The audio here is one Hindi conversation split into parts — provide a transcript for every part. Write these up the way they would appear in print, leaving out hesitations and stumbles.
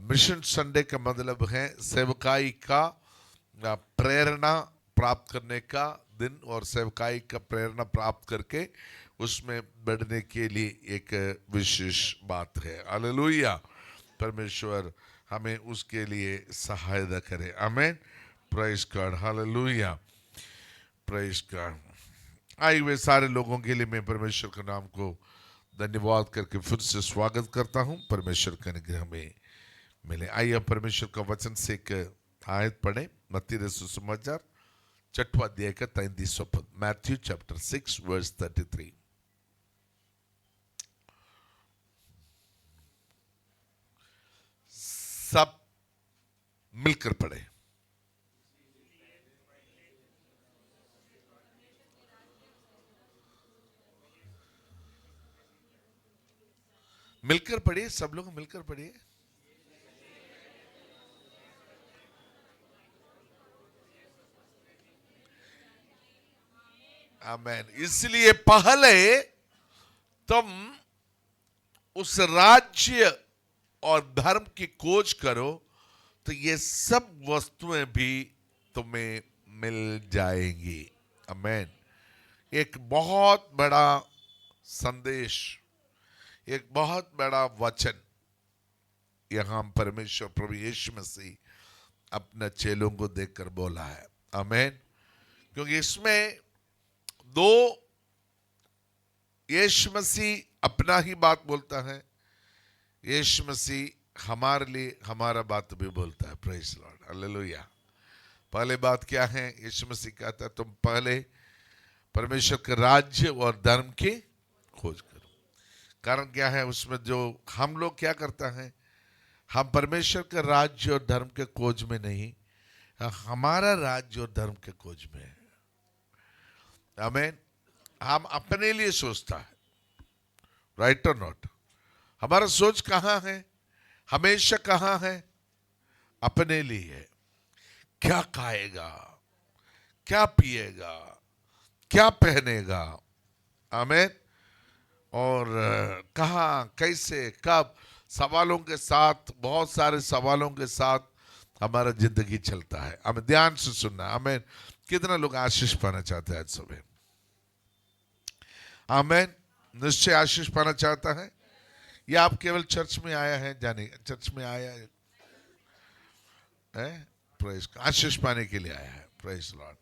मिशन संडे का मतलब है सेवकाई का प्रेरणा प्राप्त करने का दिन, और सेवकाई का प्रेरणा प्राप्त करके उसमें बढ़ने के लिए एक विशेष बात है। हालेलुया। परमेश्वर हमें उसके लिए सहायता करे। आमीन। Praise God. Hallelujah. Praise God. आए हुए सारे लोगों के लिए मैं परमेश्वर के नाम को धन्यवाद करके फिर से स्वागत करता हूं। परमेश्वर के अनुग्रह में मिले। आइए परमेश्वर का वचन से एक आयत पढ़े। मत्ती रसूल समाचार 6वां अध्याय का 33वां पद। Matthew chapter 6 verse 33। सब मिलकर पढ़े। मिलकर पढ़िए, सब लोग मिलकर पढ़िए। आमेन। इसलिए पहले तुम उस राज्य और धर्म की खोज करो तो ये सब वस्तुएं भी तुम्हें मिल जाएंगी। आमेन। एक बहुत बड़ा संदेश, एक बहुत बड़ा वचन यहां परमेश्वर प्रभु यीशु मसीह अपने चेलों को देखकर बोला है। आमेन। क्योंकि इसमें दो, यीशु मसीह अपना ही बात बोलता है, यीशु मसीह हमारे लिए हमारा बात भी बोलता है। Praise Lord. हालेलुया। पहले बात क्या है? यीशु मसीह कहता है तुम पहले परमेश्वर के राज्य और धर्म की खोज करो। कारण क्या है उसमें? जो हम लोग क्या करता है, हम परमेश्वर के राज्य और धर्म के खोज में नहीं, हमारा राज्य और धर्म के खोज में है। आमीन। हम अपने लिए सोचता है, राइट और नॉट? हमारा सोच कहां है? हमेशा कहां है? अपने लिए है। क्या खाएगा, क्या पिएगा, क्या पहनेगा। आमीन। और कहाँ, कैसे, कब, सवालों के साथ, बहुत सारे सवालों के साथ हमारा जिंदगी चलता है। हमें ध्यान से सुनना। आमीन। कितना लोग आशीष पाना चाहते हैं आज सुबह? आमीन। निश्चय आशीष पाना चाहता है। या आप केवल चर्च में आया है, जाने चर्च में आया है, प्रेज, आशीष पाने के लिए आया है। Praise Lord.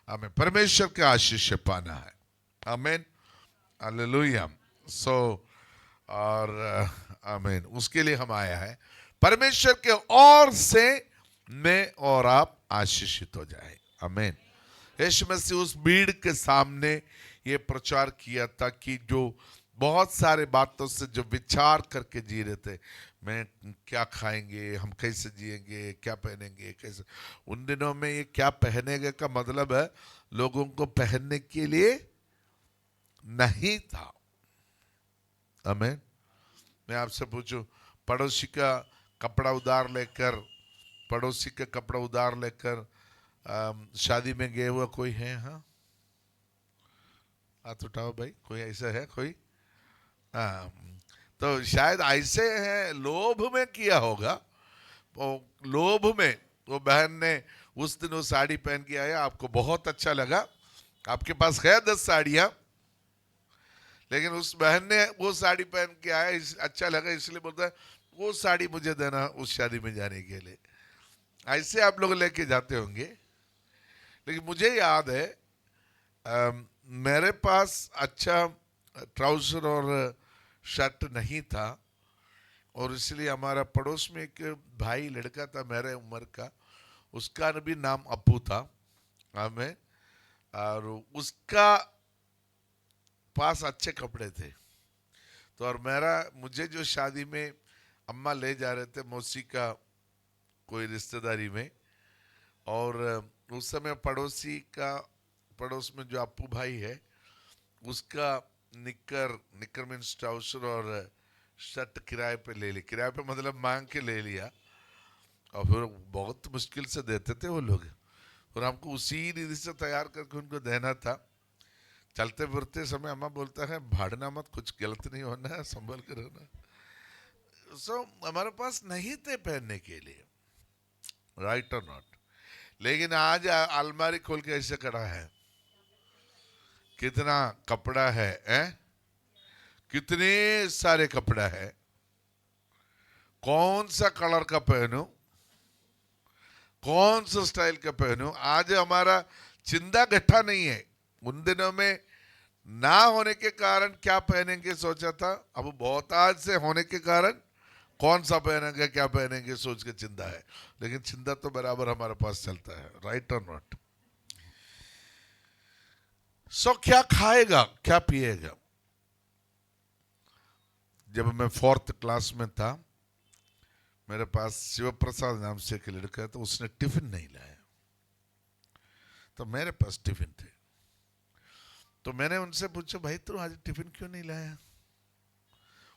हमें परमेश्वर के आशीष पाना है। आमीन। हालेलुया। सो और आमीन, उसके लिए हम आया है परमेश्वर के ओर से मैं और आप आशीषित हो जाए। आमीन। यीशु मसीह उस भीड़ के सामने ये प्रचार किया था कि जो बहुत सारे बातों से जो विचार करके जी रहे थे, मैं क्या खाएंगे, हम कैसे जिएंगे, क्या पहनेंगे, कैसे। उन दिनों में ये क्या पहनेंगे का मतलब है लोगों को पहनने के लिए नहीं था। आमीन। मैं आपसे पूछूं, पड़ोसी का कपड़ा उधार लेकर, पड़ोसी का कपड़ा उधार लेकर शादी में गए हुआ कोई है? हाँ, हाथ उठाओ भाई। कोई ऐसा है कोई? हाँ। तो शायद ऐसे है, लोभ में किया होगा। वो लोभ में वो बहन ने उस दिन वो साड़ी पहन के आया, आपको बहुत अच्छा लगा, आपके पास है 10 साड़ियां, लेकिन उस बहन ने वो साड़ी पहन के आया, अच्छा लगा, इसलिए बोलता है वो साड़ी मुझे देना उस शादी में जाने के लिए। ऐसे आप लोग लेके जाते होंगे। लेकिन मुझे याद है मेरे पास अच्छा ट्राउजर और शर्ट नहीं था, और इसलिए हमारा पड़ोस में एक भाई लड़का था मेरे उम्र का, उसका भी नाम अप्पू था। हमें, और उसका पास अच्छे कपड़े थे। तो और मुझे जो शादी में अम्मा ले जा रहे थे मौसी का कोई रिश्तेदारी में, और उस समय पड़ोस में जो अप्पू भाई है उसका निक्कर निक्कर मीन्स ट्राउजर और शर्ट किराए पे ले ली। किराए पे मतलब मांग के ले लिया, और फिर बहुत मुश्किल से देते थे वो लोग, और हमको उसी रीति से तैयार करके उनको देना था। चलते फिरते समय अम्मा बोलता है भाड़ना मत, कुछ गलत नहीं होना है, संभल कर रहना। सो हमारे पास नहीं थे पहनने के लिए, राइट और नॉट। लेकिन आज अलमारी खोल के ऐसे खड़ा है, कितना कपड़ा है? कितने सारे कपड़ा है, कौन सा कलर का पहनूं, कौन सा स्टाइल का पहनूं। आज हमारा चिंता गट्ठा नहीं है। उन दिनों में ना होने के कारण क्या पहनेंगे सोचा था, अब बहुत आज से होने के कारण कौन सा पहनेंगे क्या पहनेंगे सोच के चिंता है। लेकिन चिंता तो बराबर हमारे पास चलता है, राइट और नॉट। सो क्या खाएगा क्या पिएगा। जब मैं 4th क्लास में था, मेरे पास शिव प्रसाद नाम से एक लड़का है, तो उसने टिफिन नहीं लाया, तो मेरे पास टिफिन थे। तो मैंने उनसे पूछा, भाई तू आज टिफिन क्यों नहीं लाया।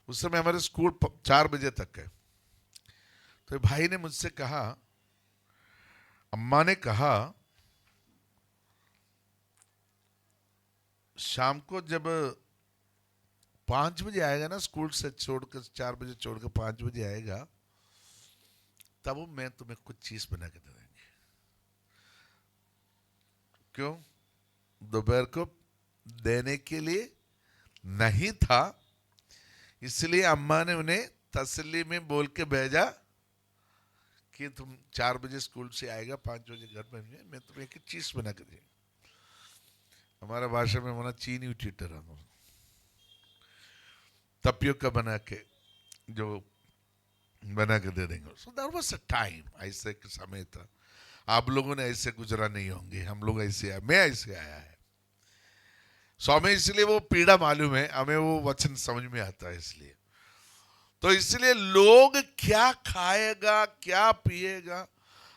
उस समय हमारे स्कूल 4 बजे तक है। तो भाई ने मुझसे कहा, अम्मा ने कहा शाम को जब 5 बजे आएगा ना, स्कूल से छोड़कर 4 बजे छोड़कर 5 बजे आएगा, तब मैं तुम्हें कुछ चीज बना के दे देंगे। क्यों? दोपहर को देने के लिए नहीं था, इसलिए अम्मा ने उन्हें तसल्ली में बोल के भेजा कि तुम 4 बजे स्कूल से आएगा, 5 बजे घर में मैं तुम्हें एक चीज बना के दूंगा। हमारा भाषा में होना चीनी उठीटर तपियोका बना के जो बना के दे देंगे। So that was a time, ऐसे के समय था। आप लोगों ने ऐसे गुजरा नहीं होंगे, हम लोग ऐसे आए, मैं ऐसे आया है। सो हमें इसलिए वो पीड़ा मालूम है, हमें वो वचन समझ में आता है। इसलिए तो इसलिए लोग क्या खाएगा क्या पिएगा।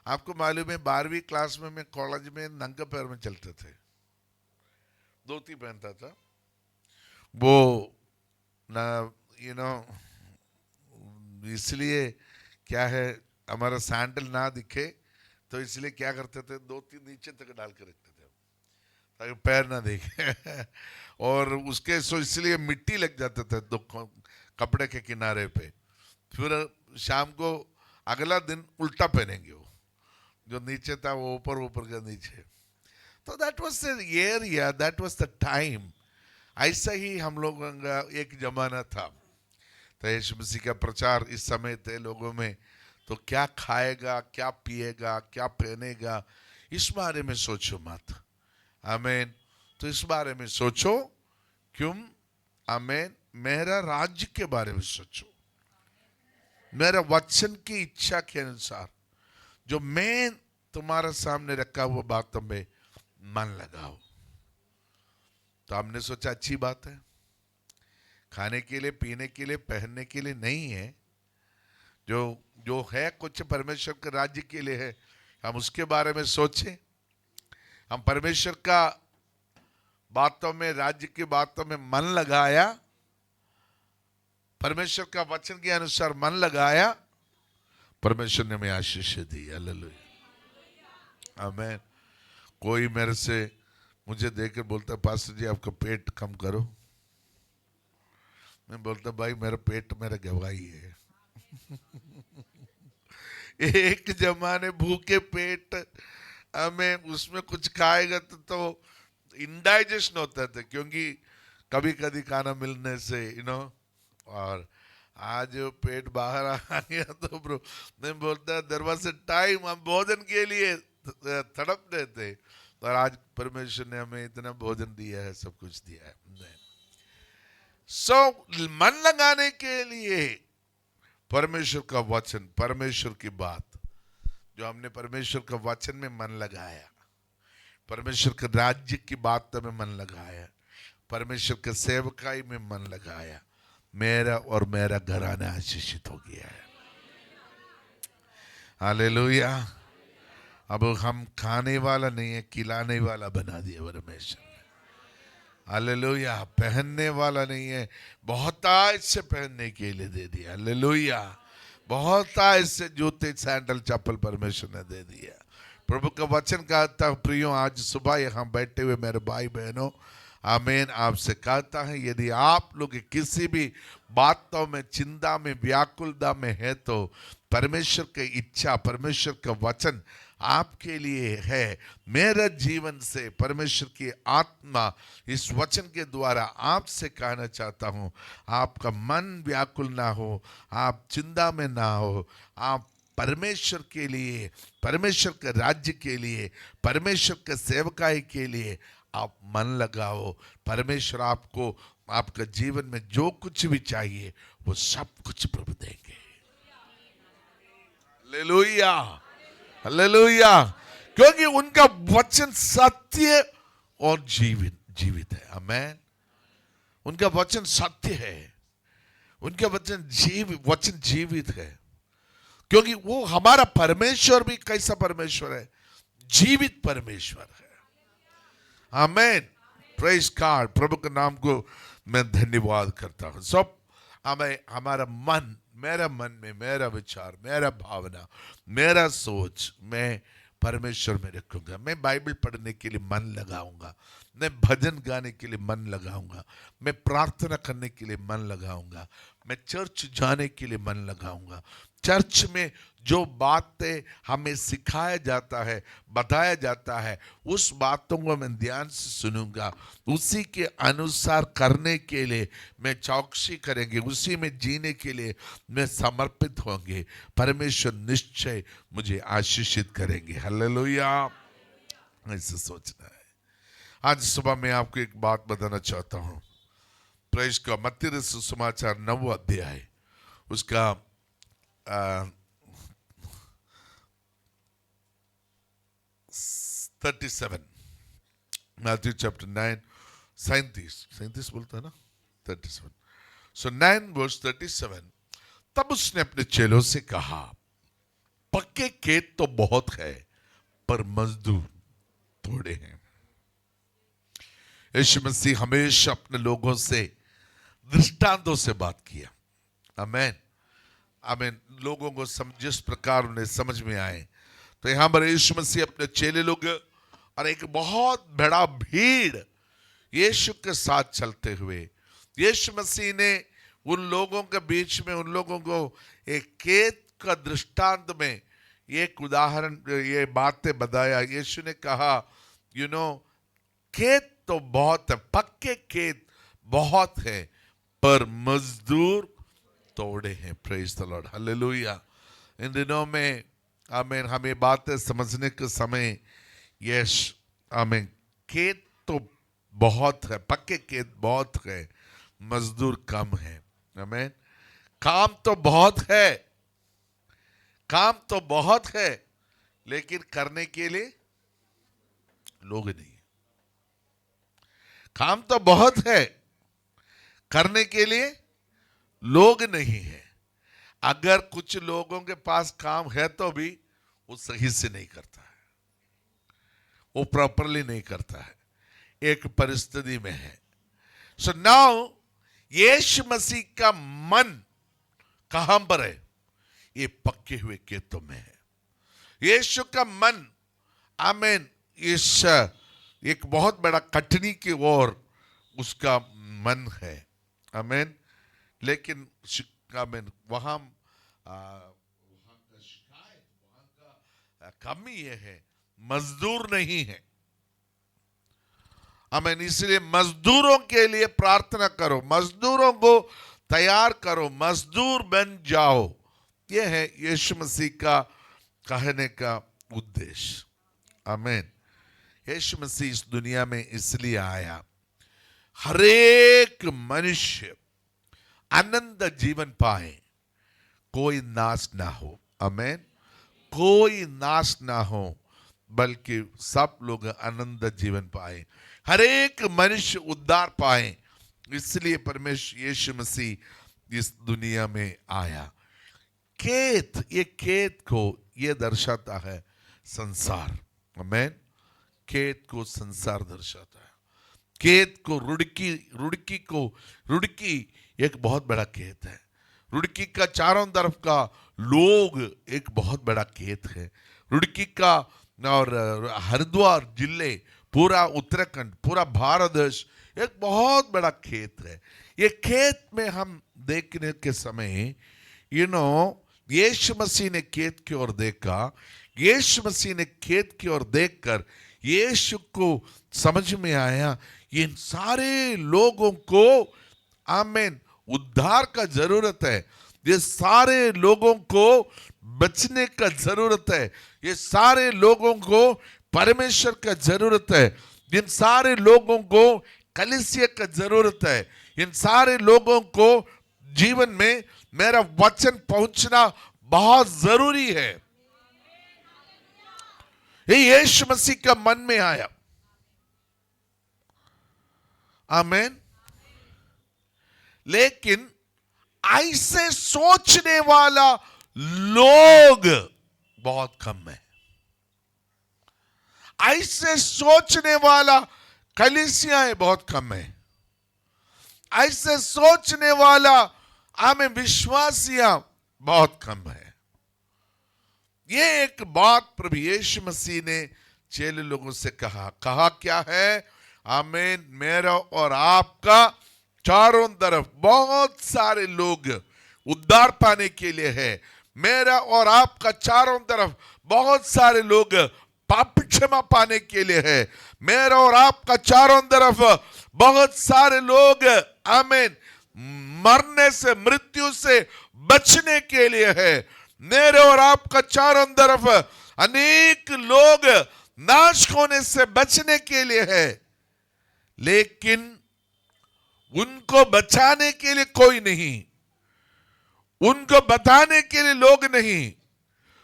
आपको मालूम है 12वीं क्लास में मैं कॉलेज में नंगे पैर में चलते थे, धोती पहनता था। वो ना इसलिए क्या है, हमारा सैंडल ना दिखे, तो इसलिए क्या करते थे, 2-3 नीचे तक डाल के रखते थे ताकि पैर ना देखे और उसके सो इसलिए मिट्टी लग जाता था कपड़े के किनारे पे। फिर शाम को अगला दिन उल्टा पहनेंगे, वो जो नीचे था वो ऊपर, ऊपर का नीचे। तो that was the area, that was the time. ऐसा ही हम लोगों का एक जमाना था। तो यीशु मसीह का प्रचार इस समय थे लोगों में। तो क्या खाएगा क्या पिएगा क्या पहनेगा, इस बारे में सोचो मत। आमीन। तो इस बारे में सोचो, क्यों? आमीन। मेरा राज्य के बारे में सोचो, मेरा वचन की इच्छा के अनुसार जो मैं तुम्हारे सामने रखा हुआ बातों में मन लगाओ। तो हमने सोचा अच्छी बात है, खाने के लिए पीने के लिए पहनने के लिए नहीं है, जो जो है कुछ परमेश्वर के राज्य के लिए है, हम उसके बारे में सोचें। हम परमेश्वर का बातों में, राज्य की बातों में मन लगाया, परमेश्वर का वचन के अनुसार मन लगाया, परमेश्वर ने हमें आशीष दी। हालेलुया, आमीन। कोई मेरे से मुझे देखकर बोलता, पास्टर जी आपका पेट कम करो। मैं बोलता, भाई मेरा पेट मेरा गवाही है एक जमाने भूखे पेट हमें उसमें कुछ खाएगा तो इंडाइजेशन होता था, क्योंकि कभी कभी खाना मिलने से और आज पेट बाहर आ गया तो ब्रो मैं बोलता देयर वाज अ टाइम हम भोजन के लिए तड़प रहे थे, और आज परमेश्वर ने हमें इतना भोजन दिया है, सब कुछ दिया है। मन लगाने के लिए परमेश्वर का वचन, परमेश्वर की बात, जो हमने परमेश्वर का वचन में मन लगाया, परमेश्वर के राज्य की बात में मन लगाया, परमेश्वर के सेवकाई में मन लगाया, मेरा और मेरा घराना आशीषित हो गया है। हालेलुया। अब हम खाने वाला नहीं है, खिलाने वाला बना दिया परमेश्वर ने। हालेलुया। पहनने वाला नहीं है, बहुत से पहनने के लिए दे दिया। हालेलुया। बहुत से जूते सैंडल चप्पल परमेश्वर ने दे दिया। प्रभु का वचन कहता, प्रियो आज सुबह यहाँ बैठे हुए मेरे भाई बहनों, आमीन। आपसे कहता है यदि आप लोग किसी भी बातों में, चिंता में, व्याकुलता में है तो परमेश्वर की इच्छा, परमेश्वर का वचन आपके लिए है। मेरे जीवन से परमेश्वर की आत्मा इस वचन के द्वारा आपसे कहना चाहता हूं, आपका मन व्याकुल ना हो, आप चिंता में ना हो, आप परमेश्वर के लिए, परमेश्वर के राज्य के लिए, परमेश्वर के सेवकाई के लिए आप मन लगाओ। परमेश्वर आपको, आपका जीवन में जो कुछ भी चाहिए वो सब कुछ प्रभु देंगे। Hallelujah, hallelujah. क्योंकि उनका वचन सत्य और जीवित जीवित है। आमेन। उनका वचन सत्य है, उनका वचन जीवित है। क्योंकि वो हमारा परमेश्वर भी कैसा परमेश्वर है? जीवित परमेश्वर है। आमेन। Praise God. प्रभु के नाम को मैं धन्यवाद करता हूं। सब हमें, हमारा मन, मेरा मन में, मेरा विचार, मेरा भावना, मेरा सोच मैं परमेश्वर में रखूंगा। मैं बाइबल पढ़ने के लिए मन लगाऊंगा, मैं भजन गाने के लिए मन लगाऊंगा, मैं प्रार्थना करने के लिए मन लगाऊंगा, मैं चर्च जाने के लिए मन लगाऊंगा। चर्च में जो बातें हमें सिखाया जाता है, बताया जाता है, उस बातों को मैं ध्यान से सुनूंगा, उसी के अनुसार करने के लिए मैं चौकसी करेंगे, उसी में जीने के लिए मैं समर्पित होंगे। परमेश्वर निश्चय मुझे आशीषित करेंगे। हालेलुया। ऐसे सोचना है। आज सुबह मैं आपको एक बात बताना चाहता हूं। प्रेज का मत्ती रचित सुसमाचार 9 अध्याय उसका 37, मैथ्यू चैप्टर 9, 37 बोलता है ना, 37। सो 9 वर्स 37। तब उसने अपने चेलों से कहा, पक्के खेत तो बहुत है पर मजदूर थोड़े हैं। यीशु मसीह हमेशा अपने लोगों से दृष्टांतों से बात किया। आमेन, आमेन। लोगों को जिस प्रकार उन्हें समझ में आए। तो यहां पर यीशु मसीह अपने चेले लोग और एक बहुत बड़ा भीड़ यीशु के साथ चलते हुए, यीशु मसीह ने उन लोगों के बीच में उन लोगों को एक खेत का दृष्टांत में एक उदाहरण, ये बातें बताया। यीशु ने कहा, यू नो, खेत तो बहुत है, पक्के खेत बहुत है पर मजदूर थोड़े हैं। Praise the lord, hallelujah. इन दिनों में आमीन, हमें बातें समझने के समय, यस आमीन, खेत तो बहुत है, पक्के खेत बहुत है, मजदूर कम है। आमीन। काम तो बहुत है, काम तो बहुत है, लेकिन करने के लिए लोग नहीं। काम तो बहुत है, करने के लिए लोग नहीं है। अगर कुछ लोगों के पास काम है तो भी वो सही से नहीं करता है, वो प्रॉपरली नहीं करता है, एक परिस्थिति में है। सो नाउ यीशु मसीह का मन कहां पर है? ये पक्के हुए खेतों में है। यीशु का मन, आमीन, इस एक बहुत बड़ा कठिनी की ओर उसका मन है। आमीन। लेकिन आमीन, वहां का शिकायत, वहां का कमी ये है, मजदूर नहीं है। आमीन। इसलिए मजदूरों के लिए प्रार्थना करो, मजदूरों को तैयार करो, मजदूर बन जाओ। यह है यीशु मसीह का कहने का उद्देश्य। आमीन। यीशु मसीह इस दुनिया में इसलिए आया, हरेक मनुष्य आनंद जीवन पाए, कोई नाश ना हो। आमीन। कोई नाश ना हो, बल्कि सब लोग आनंद जीवन पाए, हरेक मनुष्य उद्धार पाए। इसलिए परमेश्वर यीशु मसीह इस दुनिया में आया। खेत, ये खेत को ये दर्शाता है संसार। आमीन। खेत को संसार दर्शाता है। खेत को रुड़की एक बहुत बड़ा खेत है। रुड़की का चारों तरफ का लोग एक बहुत बड़ा खेत है। रुड़की का और हरिद्वार जिले, पूरा उत्तराखंड, पूरा भारत देश एक बहुत बड़ा खेत है। ये खेत में हम देखने के समय यीशु मसीह ने खेत की ओर देखा। यीशु मसीह ने खेत की ओर देखकर यीशु को समझ में आया इन सारे लोगों को आमीन उद्धार का जरूरत है। ये सारे लोगों को बचने का जरूरत है। ये सारे लोगों को परमेश्वर का जरूरत है। इन सारे लोगों को कलीसिया का जरूरत है। इन सारे लोगों को जीवन में मेरा वचन पहुंचना बहुत जरूरी है। ये यीशु मसीह का मन में आया। आमीन। लेकिन ऐसे सोचने वाला लोग बहुत कम है। ऐसे सोचने वाला कलीसियाएं बहुत कम है। ऐसे सोचने वाला हमें विश्वासियां बहुत कम है। ये एक बात प्रभु यीशु मसीह ने चेले लोगों से कहा क्या है? आमीन। मेरा और आपका चारों तरफ बहुत सारे लोग उद्धार पाने के लिए है। मेरा और आपका चारों तरफ बहुत सारे लोग पाप क्षमा पाने के लिए है। मेरा और आपका चारों तरफ बहुत सारे लोग आमीन मरने से मृत्यु से बचने के लिए है। मेरे और आपका चारों तरफ अनेक लोग नाश होने से बचने के लिए है। लेकिन उनको बचाने के लिए कोई नहीं, उनको बताने के लिए लोग नहीं,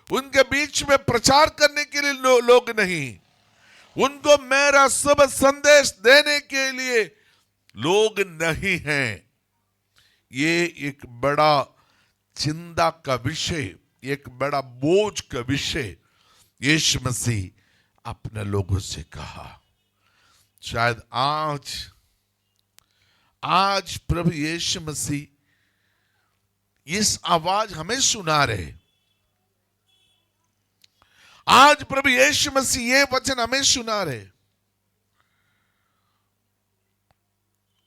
उनके बीच में प्रचार करने के लिए लोग नहीं, उनको मेरा शुभ संदेश देने के लिए लोग नहीं हैं। ये एक बड़ा चिंता का विषय, एक बड़ा बोझ का विषय यीशु मसीह अपने लोगों से कहा। शायद आज प्रभु यीशु मसीह इस आवाज हमें सुना रहे। आज प्रभु यीशु मसीह ये वचन हमें सुना रहे।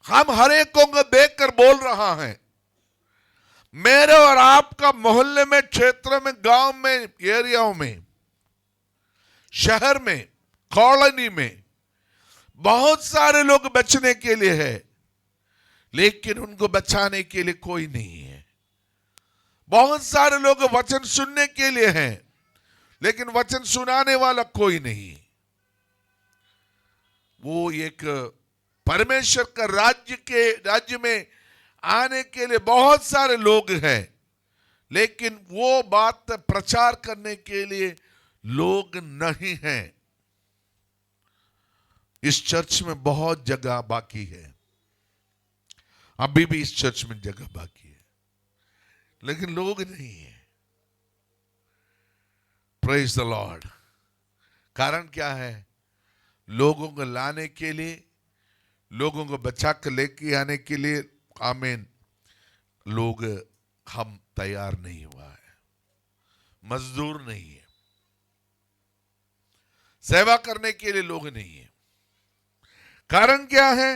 हम हर एक को देखकर बोल रहा है। मेरे और आपका मोहल्ले में, क्षेत्र में, गांव में, एरियाओं में, शहर में, कॉलोनी में बहुत सारे लोग बचने के लिए है, लेकिन उनको बचाने के लिए कोई नहीं है। बहुत सारे लोग वचन सुनने के लिए हैं, लेकिन वचन सुनाने वाला कोई नहीं। वो एक परमेश्वर का राज्य में आने के लिए बहुत सारे लोग हैं, लेकिन वो बात प्रचार करने के लिए लोग नहीं हैं। इस चर्च में बहुत जगह बाकी है, अभी भी इस चर्च में जगह बाकी है, लेकिन लोग नहीं है। Praise the Lord. कारण क्या है? लोगों को लाने के लिए, लोगों को बचा कर लेके आने के लिए आमीन लोग हम तैयार नहीं हुआ है, मजदूर नहीं है, सेवा करने के लिए लोग नहीं है। कारण क्या है?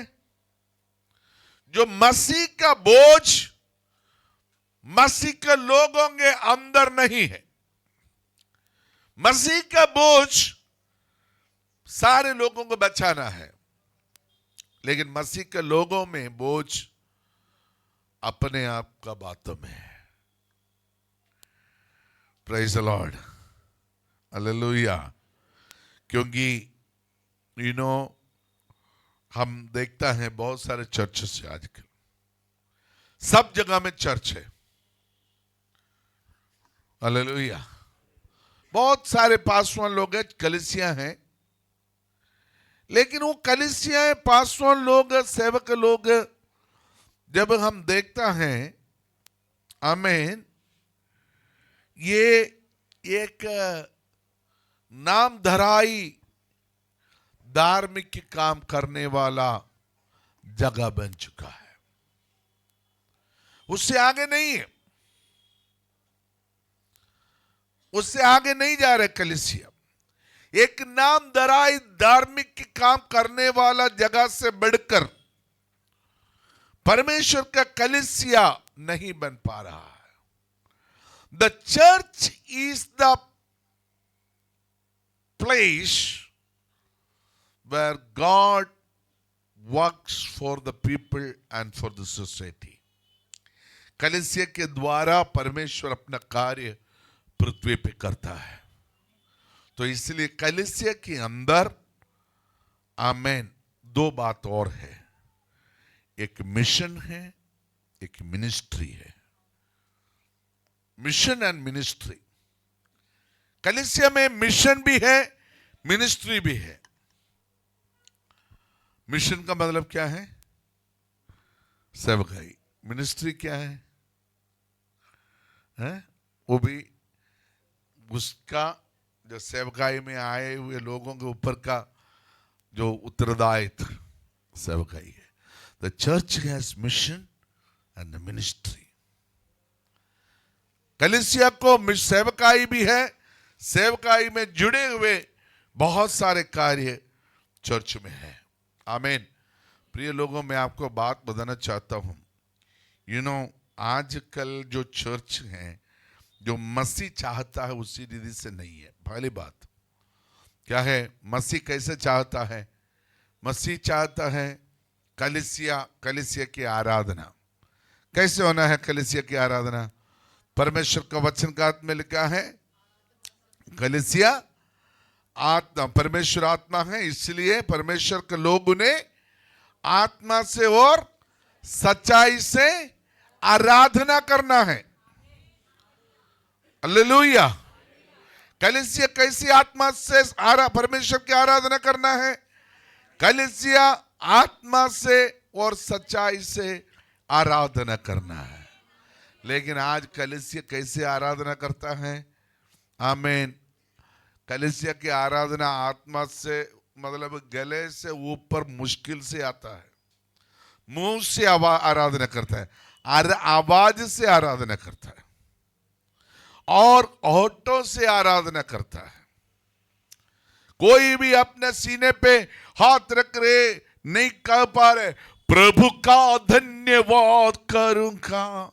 जो मसीह का बोझ मसीह के लोगों के अंदर नहीं है। मसीह का बोझ सारे लोगों को बचाना है, लेकिन मसीह के लोगों में बोझ अपने आप का बातों में है। Praise the lord, hallelujah. क्योंकि हम देखता है बहुत सारे चर्च से आजकल सब जगह में चर्च है। हालेलुया। बहुत सारे पासवान लोग हैं, कलीसियां हैं, लेकिन वो कलीसियां, पासवान लोग, सेवक लोग जब हम देखता हैं आमीन, ये एक नाम धराई धार्मिक काम करने वाला जगह बन चुका है, उससे आगे नहीं है, उससे आगे नहीं जा रहे कलीसिया। एक नाम धराई धार्मिक काम करने वाला जगह से बढ़कर परमेश्वर का कलीसिया नहीं बन पा रहा है। The church is the place where God works for the people and for the society. कलीसिया के द्वारा परमेश्वर अपना कार्य पृथ्वी पे करता है। तो इसलिए कलीसिया के अंदर आमेन दो बात और है, एक मिशन है, एक मिनिस्ट्री है। Mission and ministry. कलीसिया में मिशन भी है, मिनिस्ट्री भी है। मिशन का मतलब क्या है? सेवकाई। मिनिस्ट्री क्या है? वो भी उसका जो सेवकाई में आए हुए लोगों के ऊपर का जो उत्तरदायित्व सेवकाई है। The church has mission and the ministry. कलीसिया को सेवकाई भी है, सेवकाई में जुड़े हुए बहुत सारे कार्य चर्च में है। आमीन। प्रिय लोगों, मैं आपको बात बताना चाहता हूं। आजकल जो चर्च है, जो मसीह चाहता है उसी रीति से नहीं है। पहली बात क्या है? मसीह कैसे चाहता है? मसीह चाहता है कलीसिया की आराधना। कैसे होना है कलीसिया की आराधना? परमेश्वर का वचन का अर्थ में लिखा है कलीसिया आत्मा, परमेश्वर आत्मा है, इसलिए परमेश्वर के लोग उन्हें आत्मा से और सच्चाई से आराधना करना है। हालेलुया। कलीसिया कैसी आत्मा से परमेश्वर की आराधना करना है? कलीसिया आत्मा से और सच्चाई से आराधना करना है। लेकिन आज कलीसिया कैसे आराधना करता है? आमीन। कलीसिया की आराधना आत्मा से मतलब गले से ऊपर मुश्किल से आता है। मुंह से आराधना करता है, आवाज से आराधना करता है और होठों से आराधना करता है। कोई भी अपने सीने पे हाथ रख रहे नहीं कह पा रहे प्रभु का धन्यवाद करूंगा।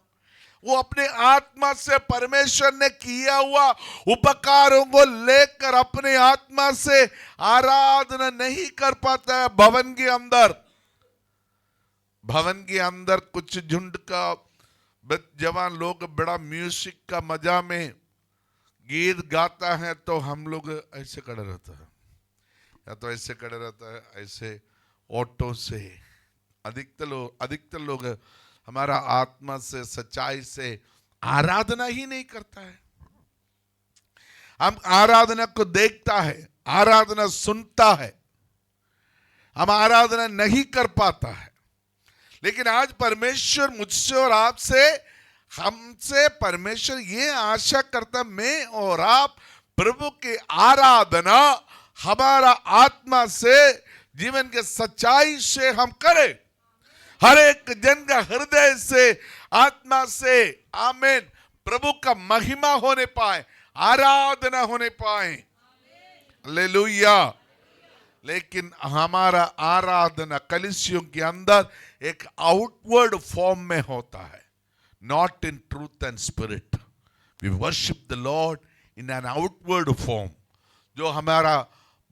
वो अपने आत्मा से परमेश्वर ने किया हुआ उपकारों को लेकर अपने आत्मा से आराधना नहीं कर पाता है। भवन के अंदर कुछ झुंड का जवान लोग बड़ा म्यूजिक का मजा में गीत गाता है तो हम लोग ऐसे खड़े रहता है, या तो ऐसे खड़े रहता है, ऐसे ऑटो से। अधिकतर लोग हमारा आत्मा से सच्चाई से आराधना ही नहीं करता है। हम आराधना को देखता है, आराधना सुनता है, हम आराधना नहीं कर पाता है। लेकिन आज परमेश्वर मुझसे और आपसे, हमसे परमेश्वर ये आशा करता, मैं और आप प्रभु की आराधना हमारा आत्मा से, जीवन के सच्चाई से हम करें। हर एक जन का हृदय से, आत्मा से, आमीन, प्रभु का महिमा होने पाए, आराधना होने पाए। हालेलुया। लेकिन हमारा आराधना कलीसियों के अंदर एक आउटवर्ड फॉर्म में होता है, not in truth and spirit. We worship the Lord in an outward form. जो हमारा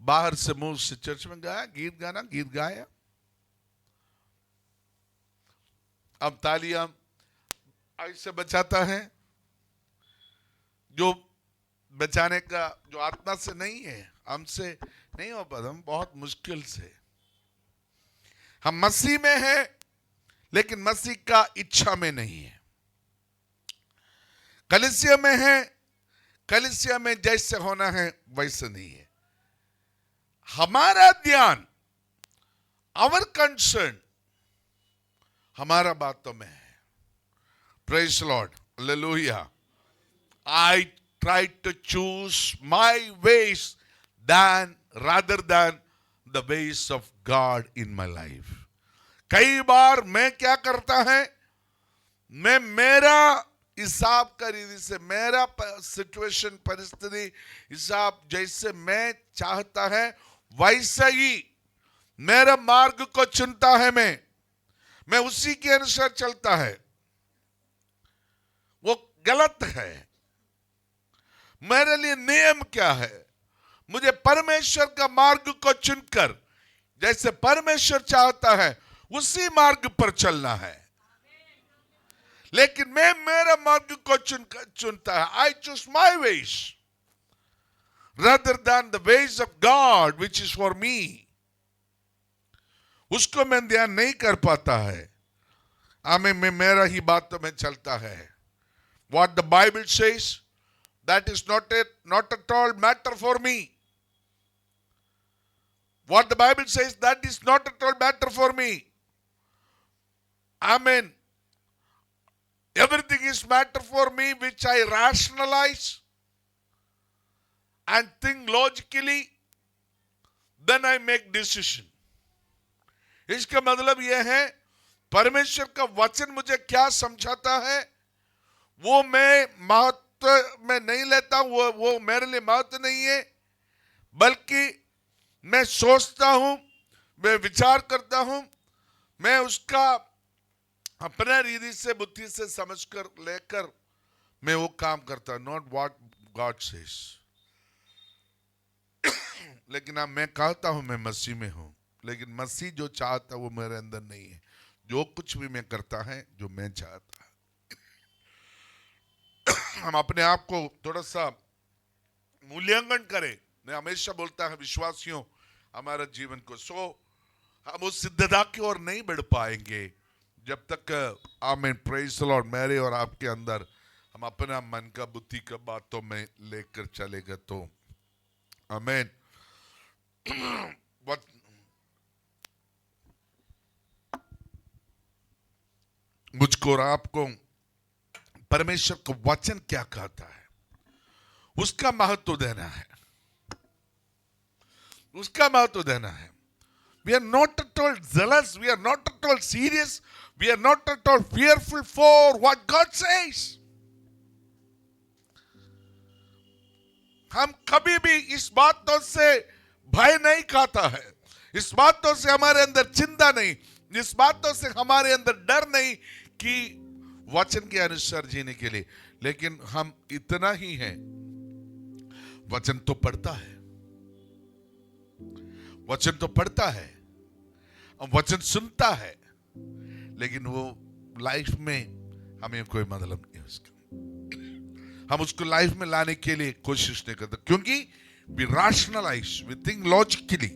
बाहर से मुंह से चर्च में गाया, गीत गाया, अब तालियां ऐसे बचाता है, जो बचाने का जो आत्मा से नहीं है, हमसे नहीं हो पाता। हम बहुत मुश्किल से, हम मसीह में है लेकिन मसीह का इच्छा में नहीं है। कलीसिया में है, कलीसिया में जैसे होना है वैसे नहीं है। हमारा ध्यान, आवर कंसर्न हमारा बातों में है। Praise Lord, hallelujah. I try to choose my ways rather than the ways of God in my life. कई बार मैं क्या करता है, मैं मेरा हिसाब का रीति से, मेरा सिचुएशन, परिस्थिति हिसाब जैसे मैं चाहता है वैसा ही मेरा मार्ग को चुनता है। मैं उसी के अनुसार चलता है, वो गलत है। मेरे लिए नियम क्या है? मुझे परमेश्वर का मार्ग को चुनकर, जैसे परमेश्वर चाहता है उसी मार्ग पर चलना है। लेकिन मैं मेरा मार्ग को चुनता है। I choose my ways rather than the ways of God which is for me। उसको मैं ध्यान नहीं कर पाता है। मैं मेरा ही बातों में चलता है। What the Bible says, that is not at all matter for me। What the Bible says, that is not at all matter for me। Amen। Everything is matter for me which I rationalize and think logically, then I make decision। इसका मतलब यह है, परमेश्वर का वचन मुझे क्या समझाता है वो मैं महत्व में नहीं लेता हूं, वो मेरे लिए महत्व नहीं है, बल्कि मैं सोचता हूं, मैं विचार करता हूं, मैं उसका अपने रीति से, बुद्धि से समझकर लेकर मैं वो काम करता हूं। Not what God says. लेकिन अब मैं कहता हूं मैं मसीह में हूं, लेकिन मसीह जो चाहता वो मेरे अंदर नहीं है। जो कुछ भी मैं करता है जो मैं चाहता। हम अपने आप को थोड़ा सा मूल्यांकन करें। मैं हमेशा बोलता है विश्वासियों, हमारा जीवन को हम उस सिद्धता की ओर नहीं बढ़ पाएंगे जब तक आमीन प्रेज़ द लॉर्ड मेरे और आपके अंदर हम अपना मन का, बुद्धि का बातों में लेकर चलेगा तो। आमीन। मुझको और आपको परमेश्वर का वचन क्या कहता है उसका महत्व देना है, उसका महत्व देना है। We are not at all zealous, we are not at all serious, we are not at all fearful for what God says। हम कभी भी इस बातों से भय नहीं खाता है, इस बातों से हमारे अंदर चिंता नहीं, इस बातों से हमारे अंदर डर नहीं कि वचन के अनुसार जीने के लिए। लेकिन हम इतना ही हैं, वचन तो पढ़ता है, वचन तो पढ़ता है, वचन सुनता है, लेकिन वो लाइफ में हमें कोई मतलब नहीं उसका। हम उसको लाइफ में लाने के लिए कोशिश नहीं करते, क्योंकि we rationalize, we think logically।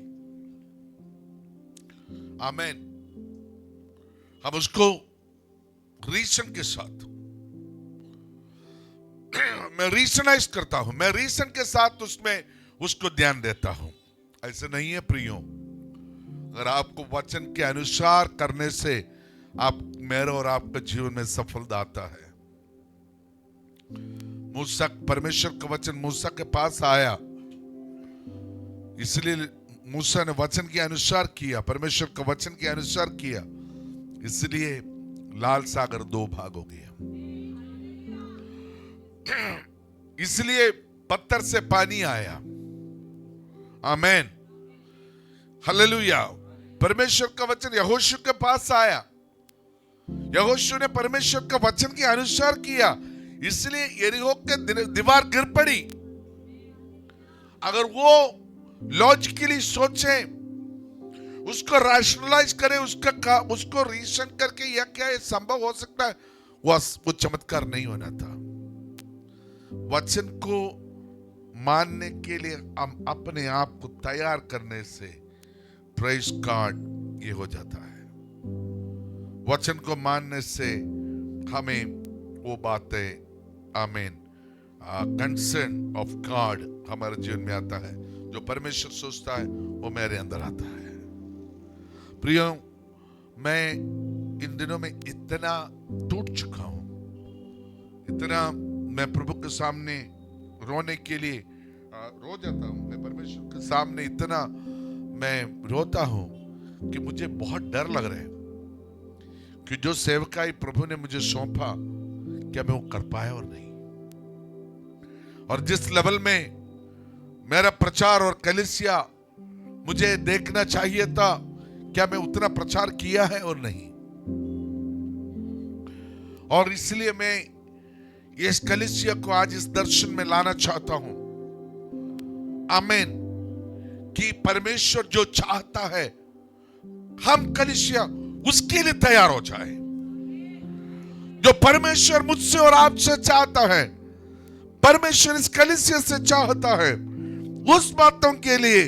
आमीन। हम उसको रीजन के साथ, मैं रीजनाइज करता हूं, मैं रीजन के साथ उसमें उसको ध्यान देता हूं। ऐसे नहीं है प्रियो, अगर आपको वचन के अनुसार करने से आप मेरे और आपके जीवन में सफलता आता है। मूसा, परमेश्वर का वचन मूसा के पास आया, इसलिए मूसा ने वचन के अनुसार किया, परमेश्वर का वचन के अनुसार किया, इसलिए लाल सागर 2 भाग हो गया। इसलिए पत्थर से पानी आया। आमीन, हालेलुया। परमेश्वर का वचन यहोशू के पास आया, यहोशू ने परमेश्वर का वचन के अनुसार किया, इसलिए यरीहो के दीवार गिर पड़ी। अगर वो लॉजिकली सोचे, उसको रैशनलाइज करे, उसको रीजन करके यह क्या ये संभव हो सकता है, वो चमत्कार नहीं होना था। वचन को मानने के लिए हम अपने आप को तैयार करने से प्रेज गॉड ये हो जाता है। वचन को मानने से हमें वो बातें, आमीन, कंसर्न ऑफ गॉड हमारे जीवन में आता है। जो परमेश्वर सोचता है वो मेरे अंदर आता है। प्रियो, मैं इन दिनों में इतना टूट चुका हूं, इतना मैं प्रभु के सामने रोने के लिए रो जाता हूं। मैं परमेश्वर के सामने इतना मैं रोता हूं कि मुझे बहुत डर लग रहा है कि जो सेवकाई प्रभु ने मुझे सौंपा, क्या मैं वो कर पाया और नहीं। और जिस लेवल में मेरा प्रचार और कलीसिया मुझे देखना चाहिए था, क्या मैं उतना प्रचार किया है और नहीं। और इसलिए मैं इस कलीसिया को आज इस दर्शन में लाना चाहता हूं, आमीन, कि परमेश्वर जो चाहता है हम कलीसिया उसके लिए तैयार हो जाए। जो परमेश्वर मुझसे और आपसे चाहता है, परमेश्वर इस कलीसिया से चाहता है, उस बातों के लिए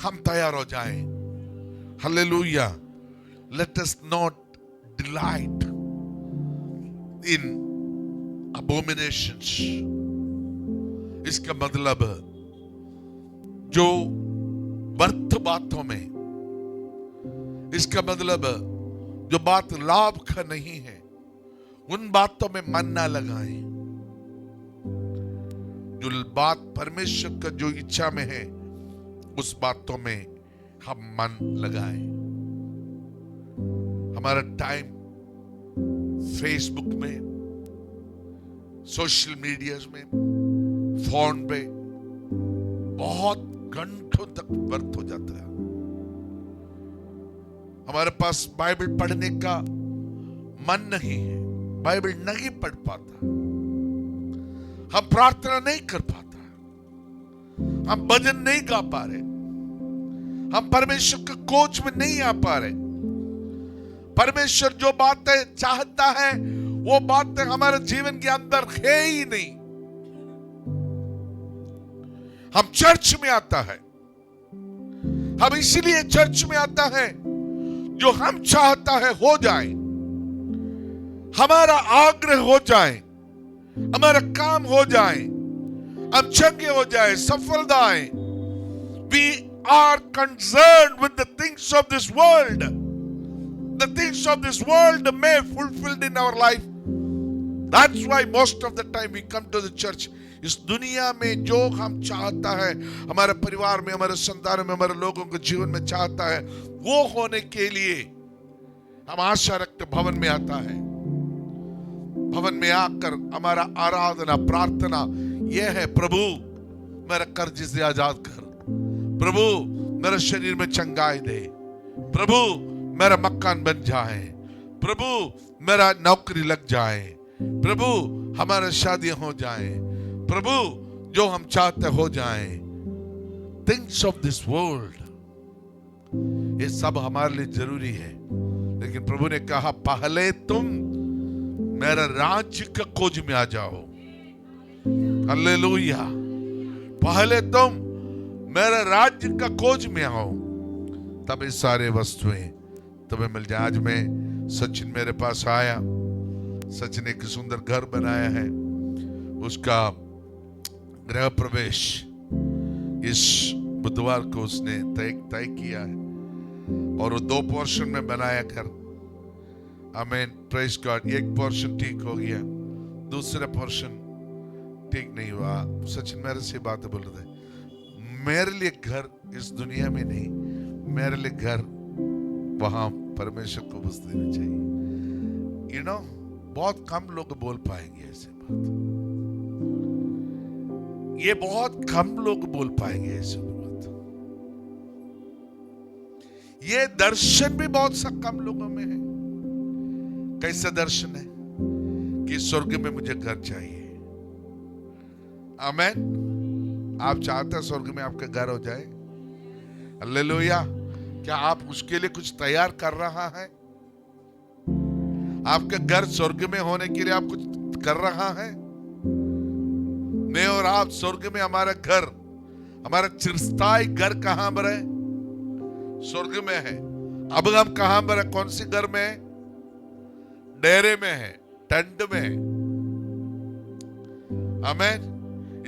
हम तैयार हो जाएं। Hallelujah. Let us not delight in abominations। इसका मतलब जो व्यर्थ बातों में, इसका मतलब जो बात लाभ का नहीं है, उन बातों में मन ना लगाएं। जो बात परमेश्वर का जो इच्छा में है, उस बातों में हम मन लगाएं। हमारा टाइम फेसबुक में, सोशल मीडिया में, फोन पे बहुत घंटों तक व्यर्थ हो जाता है। हमारे पास बाइबल पढ़ने का मन नहीं है, बाइबल नहीं पढ़ पाता, हम प्रार्थना नहीं कर पाता, हम भजन नहीं गा पा रहे, हम परमेश्वर के खोज में नहीं आ पा रहे। परमेश्वर जो बातें चाहता है वो बातें हमारे जीवन के अंदर है ही नहीं। हम चर्च में आता है, हम इसलिए चर्च में आता है जो हम चाहता है हो जाए, हमारा आग्रह हो जाए, हमारा काम हो जाए, हम चंगे हो जाए, सफलता आए। We are concerned with the things of this world. The things of this world may fulfilled in our life. That's why most of the time we come to the church. इस दुनिया में जो हम चाहता है, हमारे परिवार में, हमारे संतान में, हमारे लोगों के जीवन में चाहता है, वो होने के लिए हम आशा रखते भवन में आता है। भवन में आकर हमारा आराधना, प्रार्थना यह है, प्रभु मेरा कर्ज से आजाद कर, प्रभु मेरे शरीर में चंगाई दे, प्रभु मेरा मकान बन जाए, प्रभु मेरा नौकरी लग जाए, प्रभु हमारे शादियां हो जाए, प्रभु जो हम चाहते हो जाए। थिंग्स ऑफ दिस वर्ल्ड, ये सब हमारे लिए जरूरी है, लेकिन प्रभु ने कहा पहले तुम मेरा राज्य का खोज में आ जाओ। हालेलुया। पहले तुम मेरे राज्य का खोज में आओ, तब ये सारे वस्तुएं तुम्हें मिल जाए। आज मैं, सचिन मेरे पास आया, सचिन एक सुंदर घर बनाया है, उसका गृह प्रवेश इस बुधवार को उसने तय किया है, और वो 2 पोर्शन में बनाया घर। आमीन, प्रेज गॉड। एक पोर्शन ठीक हो गया, दूसरा पोर्शन ठीक नहीं हुआ। सचिन मेरे से बातें बोल रहे थे, मेरे लिए घर इस दुनिया में नहीं, मेरे लिए घर वहां परमेश्वर को बस देना चाहिए। You know, बहुत कम लोग बोल पाएंगे ऐसे बात, ये बहुत कम लोग बोल पाएंगे ऐसे बात। ये दर्शन भी बहुत सा कम लोगों में है। कैसा दर्शन है कि स्वर्ग में मुझे घर चाहिए। आमीन। आप चाहते हैं स्वर्ग में आपका घर हो जाए? हालेलुया। क्या आप उसके लिए कुछ तैयार कर रहा है? आपका घर स्वर्ग में होने के लिए आप कुछ कर रहा है? मैं और आप स्वर्ग में, हमारा घर, हमारा चिरस्थायी घर कहां पर है? स्वर्ग में है। अब हम कहां पर है? कौन सी घर में है? डेरे में है, टेंट में है। आमीन।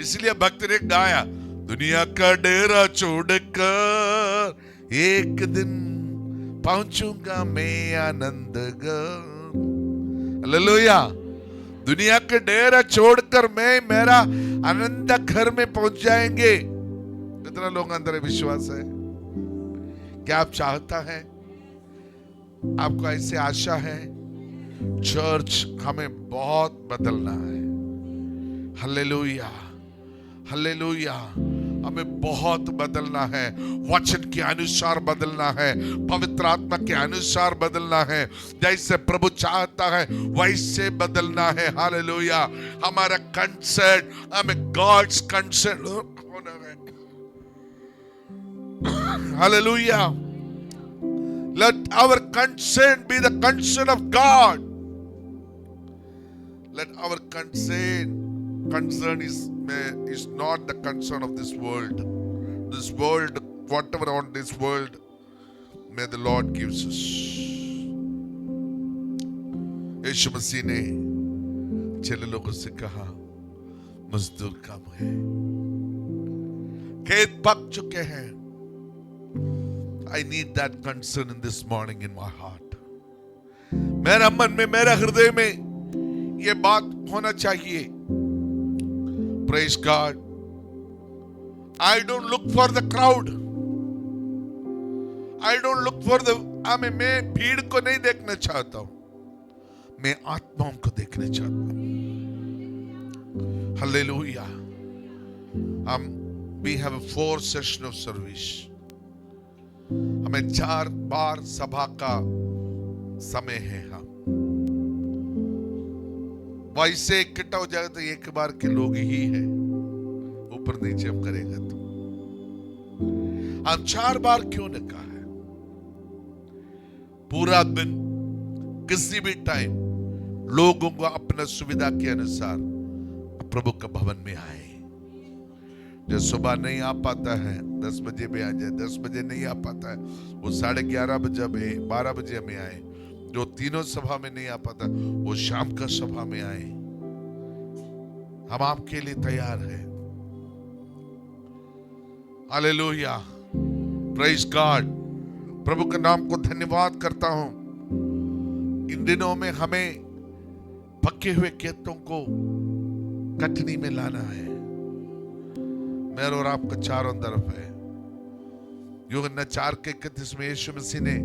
इसलिए भक्त ने गाया, दुनिया का डेरा छोड़कर एक दिन पहुंचूंगा मैं आनंद घर। हालेलुया। दुनिया के डेरा छोड़कर मैं मेरा आनंद घर में पहुंच जाएंगे। कितना लोग अंदर विश्वास है? क्या आप चाहता है? आपको ऐसे आशा है? चर्च हमें बहुत बदलना है। Hallelujah, hallelujah. हमें बहुत बदलना है, वचन के अनुसार बदलना है, पवित्र आत्मा के अनुसार बदलना है, जैसे प्रभु चाहता है वैसे बदलना है। हालेलुया। हमारा कंसर्न हमें गॉड्स कंसर्न होना है। Hallelujah. Let our concern be the concern of God. Let our concern is not the concern of this world. This world, whatever on this world, may the Lord gives us. यीशु मसीह ने चेले लोगों से कहा, मजदूर कम है, खेत पक चुके हैं। I need that concern in this morning in my heart. मेरा मन में, मेरा हृदय में ये बात होना चाहिए। Praise God. I don't look for the crowd. I don't look for the मैं भीड़ को नहीं देखना चाहता हूं, मैं आत्माओं को देखना चाहता हूं। Hallelujah. We have a 4 session of service. हमें 4 बार सभा का समय है। हम वैसे इकट्ठा हो जाएगा तो एक बार के लोग ही है, ऊपर नीचे हम करेगा तो हम 4 बार क्यों ने कहा है? पूरा दिन किसी भी टाइम लोगों को अपना सुविधा के अनुसार प्रभु के भवन में आए। जो सुबह नहीं आ पाता है 10 बजे में आ जाए, 10 बजे नहीं आ पाता है वो 11:30 बजे में, 12 बजे में आए। जो तीनों सभा में नहीं आ पाता वो शाम का सभा में आए। हम आपके लिए तैयार हैं। Hallelujah, praise God. प्रभु के नाम को धन्यवाद करता हूं। इन दिनों में हमें पके हुए खेतों को कटनी में लाना है। मेरे और आपका चारों तरफ है। यूहन्ना 4:31 में यीशु मसीह ने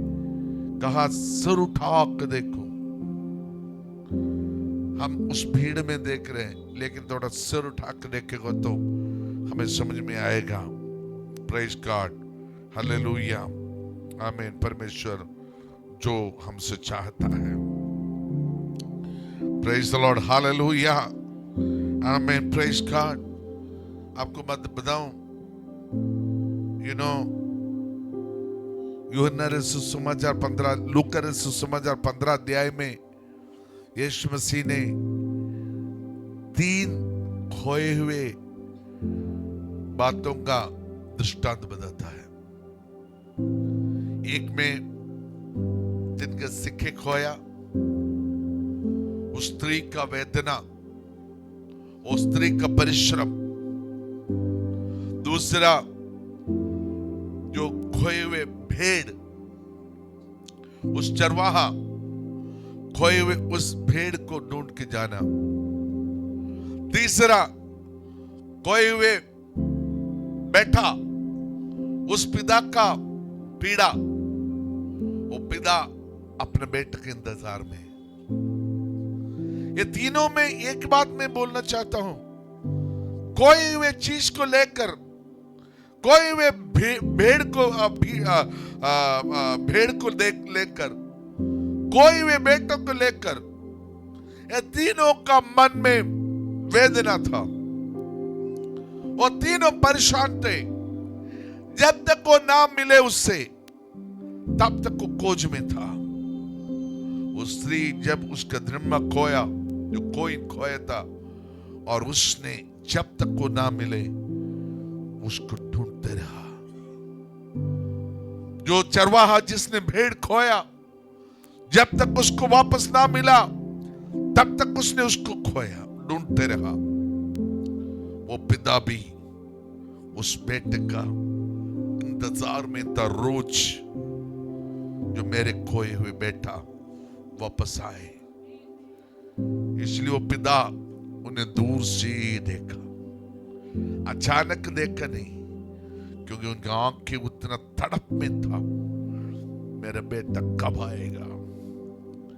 कहा, सिर उठा के देखो। हम उस भीड़ में देख रहे हैं, लेकिन थोड़ा सिर उठा के देखेगा तो हमें समझ में आएगा। प्रेज गॉड, हालेलुया, आमीन। परमेश्वर जो हमसे चाहता है। प्रेज द लॉर्ड, हालेलुया, आमीन। Praise God. आपको बात बताऊं, यूहन्ना सुसमाचार 15, लूका सुसमाचार 15 अध्याय में यीशु मसीह ने 3 खोए हुए बातों का दृष्टांत बताता है। एक में जिनके सिक्के खोया, उस स्त्री का वेदना, उस स्त्री का परिश्रम। दूसरा, जो खोए हुए भेड़, उस चरवाहा खोए हुए उस भेड़ को ढूंढ के जाना। तीसरा, खोए हुए बैठा उस पिता का पीड़ा, वो पिता अपने बेटे के इंतजार में। ये तीनों में एक बात मैं बोलना चाहता हूं, कोई हुए चीज को लेकर, कोई हुए भेड़ को लेकर, कोई हुए बेटों को लेकर, ये तीनों का मन में वेदना था। वो तीनों परेशान थे। जब तक वो ना मिले उससे, तब तक वो खोज में था। वो स्त्री जब उसका धर्म खोया, जो कोई खोया था, और उसने जब तक वो ना मिले उसको ढूंढते रहा। जो चरवाहा जिसने भेड़ खोया, जब तक उसको वापस ना मिला तब तक उसने उसको खोया, ढूंढते रहा। वो पिता भी उस बेटे का इंतजार में था रोज, जो मेरे खोए हुए बेटा वापस आए। इसलिए वो पिता उन्हें दूर से देखा, अचानक देखा नहीं, क्योंकि उनकी आंखें उतना तड़प में था, मेरा बेटा कब आएगा।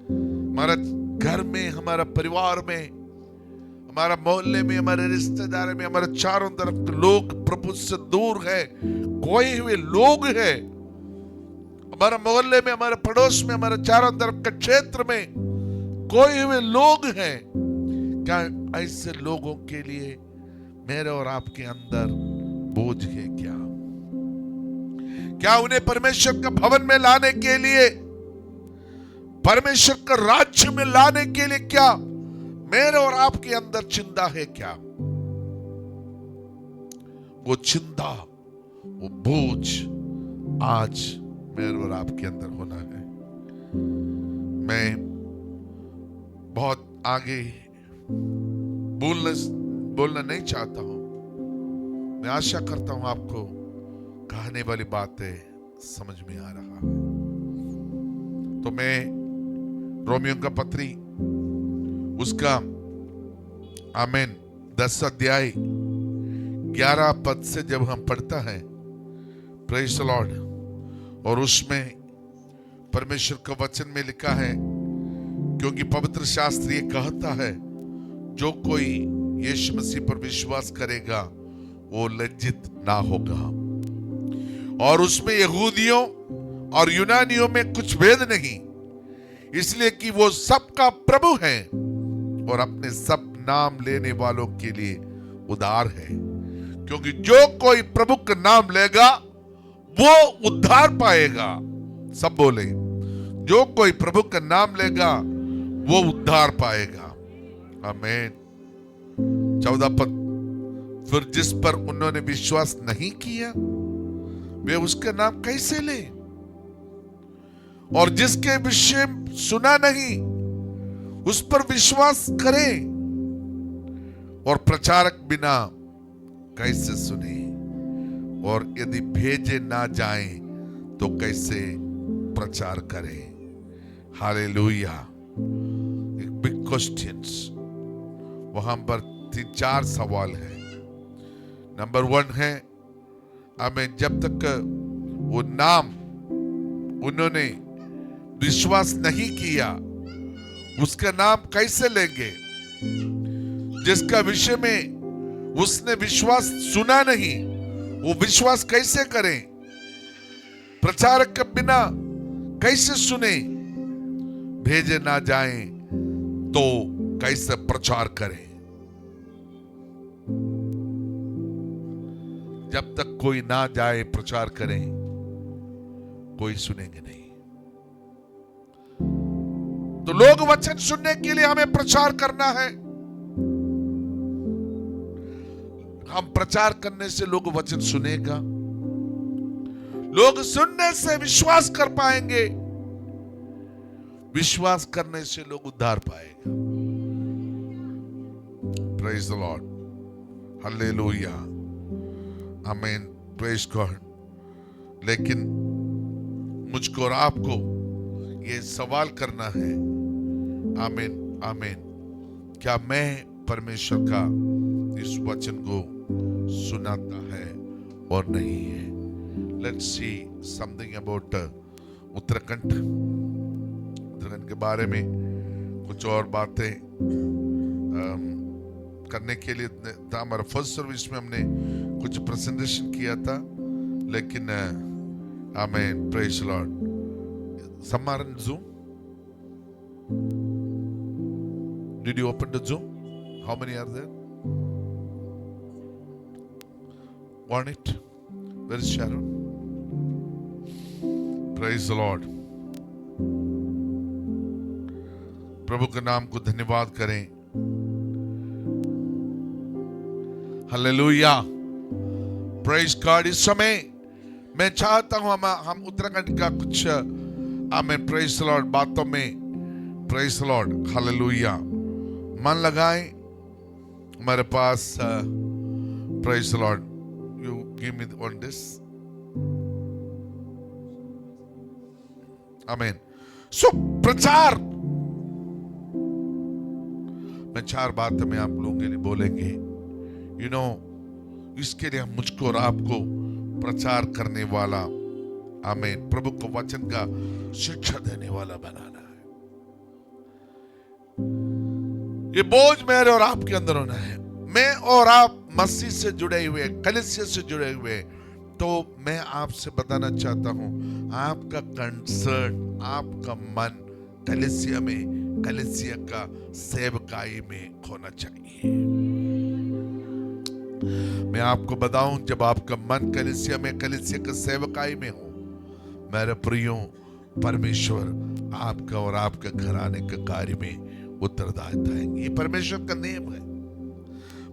हमारा घर में, हमारा परिवार में, हमारा मोहल्ले में, हमारे रिश्तेदार में, हमारे चारों तरफ लोग प्रभु से दूर है, खोए हुए लोग हैं। हमारे मोहल्ले में, हमारे पड़ोस में, हमारे चारों तरफ के क्षेत्र में खोए हुए लोग हैं। क्या ऐसे लोगों के लिए मेरे और आपके अंदर बोझ है क्या? क्या उन्हें परमेश्वर के भवन में लाने के लिए, परमेश्वर के राज्य में लाने के लिए क्या मेरे और आपके अंदर चिंता है क्या? वो चिंता, वो बोझ आज मेरे और आपके अंदर होना है। मैं बहुत आगे बोलना नहीं चाहता हूं। मैं आशा करता हूं आपको कहने वाली बातें समझ में आ रहा है। तो मैं रोमियो का पत्री उसका आमीन 10 अध्याय 11 पद से जब हम पढ़ता है, प्रेज़ द लॉर्ड, और उसमें परमेश्वर का वचन में लिखा है, क्योंकि पवित्र शास्त्र ये कहता है, जो कोई यीशु मसीह पर विश्वास करेगा वो लज्जित ना होगा। और उसमें यहूदियों और यूनानियों में कुछ भेद नहीं, इसलिए कि वो सबका प्रभु है और अपने सब नाम लेने वालों के लिए उद्धार है। क्योंकि जो कोई प्रभु का नाम लेगा वो उद्धार पाएगा। सब बोले, जो कोई प्रभु का नाम लेगा वो उद्धार पाएगा। आमीन। 14 पद, फिर जिस पर उन्होंने विश्वास नहीं किया वे उसका नाम कैसे ले? और जिसके विषय सुना नहीं उस पर विश्वास करें। और प्रचारक बिना कैसे सुने? और यदि भेजे ना जाएं तो कैसे प्रचार करें? हालेलुया। एक बिग क्वेश्चंस वहां पर 3-4 सवाल है। नंबर 1 है, हमें जब तक वो नाम उन्होंने विश्वास नहीं किया उसका नाम कैसे लेंगे? जिसका विषय में उसने विश्वास सुना नहीं वो विश्वास कैसे करें? प्रचारक के बिना कैसे सुने? भेजे ना जाएं तो कैसे प्रचार करें? जब तक कोई ना जाए प्रचार करें कोई सुनेंगे नहीं। तो लोग वचन सुनने के लिए हमें प्रचार करना है। हम प्रचार करने से लोग वचन सुनेगा, लोग सुनने से विश्वास कर पाएंगे, विश्वास करने से लोग उद्धार पाएगा। प्रेज द लॉर्ड, हालेलुया, आमीन, प्रेज गॉड। लेकिन मुझको और आपको ये सवाल करना है, आमीन आमीन, क्या मैं परमेश्वर का इस वचन को सुनाता है और नहीं है? Let's see something about Uttarakhand के बारे में कुछ और बातें करने के लिए था। हमारा फर्स्ट सर्विस में हमने कुछ प्रेजेंटेशन किया था, लेकिन आमीन, praise the Lord. Some are in Zoom. Did you open the Zoom? How many are there? Want it? Where is Sharon? Praise the Lord. प्रभु के नाम को धन्यवाद करें। Hallelujah, praise God. इस समय मैं चाहता हूं हम उत्तराखंड का कुछ आमीन, प्रेज द लॉर्ड, बातों में, प्रेज द लॉर्ड, हालेलुया, मन लगाएं। हमारे पास praise the lord, you give me one this, आमीन। सो प्रचार, मैं 4 बातें में आप लोगों के लिए बोलेंगे, यू नो, इसके लिए मुझको और आपको प्रचार करने वाला, आमीन, प्रभु को वचन का शिक्षा देने वाला बनाना है। ये बोझ मेरे और आपके अंदर होना है। मैं और आप मसीह से जुड़े हुए, कलीसिया से जुड़े हुए, तो मैं आपसे बताना चाहता हूं, आपका कंसर्न, आपका मन कलीसिया में, कलीसिया का सेवकाई में होना चाहिए। मैं आपको बताऊं, जब आपका मन कलीसिया में, कलीसिया का सेवकाई में हो, मेरे प्रियो, परमेश्वर आपका और आपके घराने के कार्य में उत्तरदायित्व है। ये परमेश्वर का नियम है।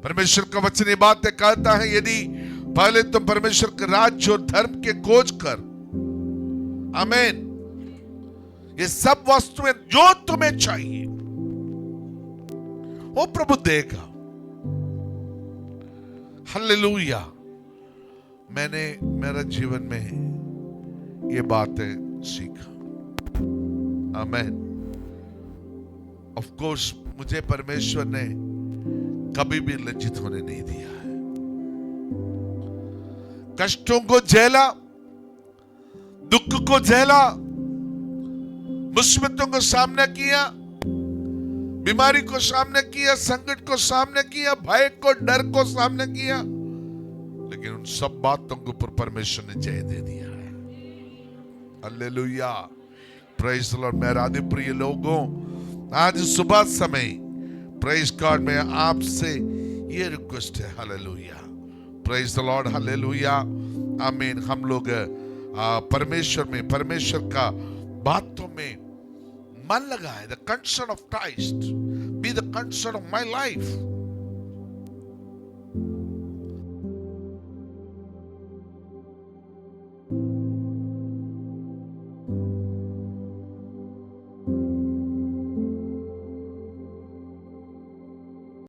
परमेश्वर का वचन ये बातें कहता है, यदि पहले तुम परमेश्वर के राज्य और धर्म के खोज कर, आमीन, ये सब वस्तुएं जो तुम्हें चाहिए वो प्रभु देगा। हालेलुया। मैंने मेरे जीवन में ये बातें सीखा, आमीन। ऑफ कोर्स मुझे परमेश्वर ने कभी भी लज्जित होने नहीं दिया है। कष्टों को झेला, दुख को झेला, मुसीबतों को सामना किया, बीमारी को सामना किया, संकट को सामना किया, भय को, डर को सामना किया, लेकिन उन सब बातों के ऊपर परमेश्वर ने जय दे दिया है। Hallelujah, praise the Lord. मेरे आदि प्रिय लोगों, आज सुबह समय प्रेज गॉड में आपसे ये रिक्वेस्ट है, hallelujah, praise the lord, hallelujah, आमीन। हम लोग परमेश्वर में, परमेश्वर का बातों में मन लगाए। The concern of Christ be the concern of my life.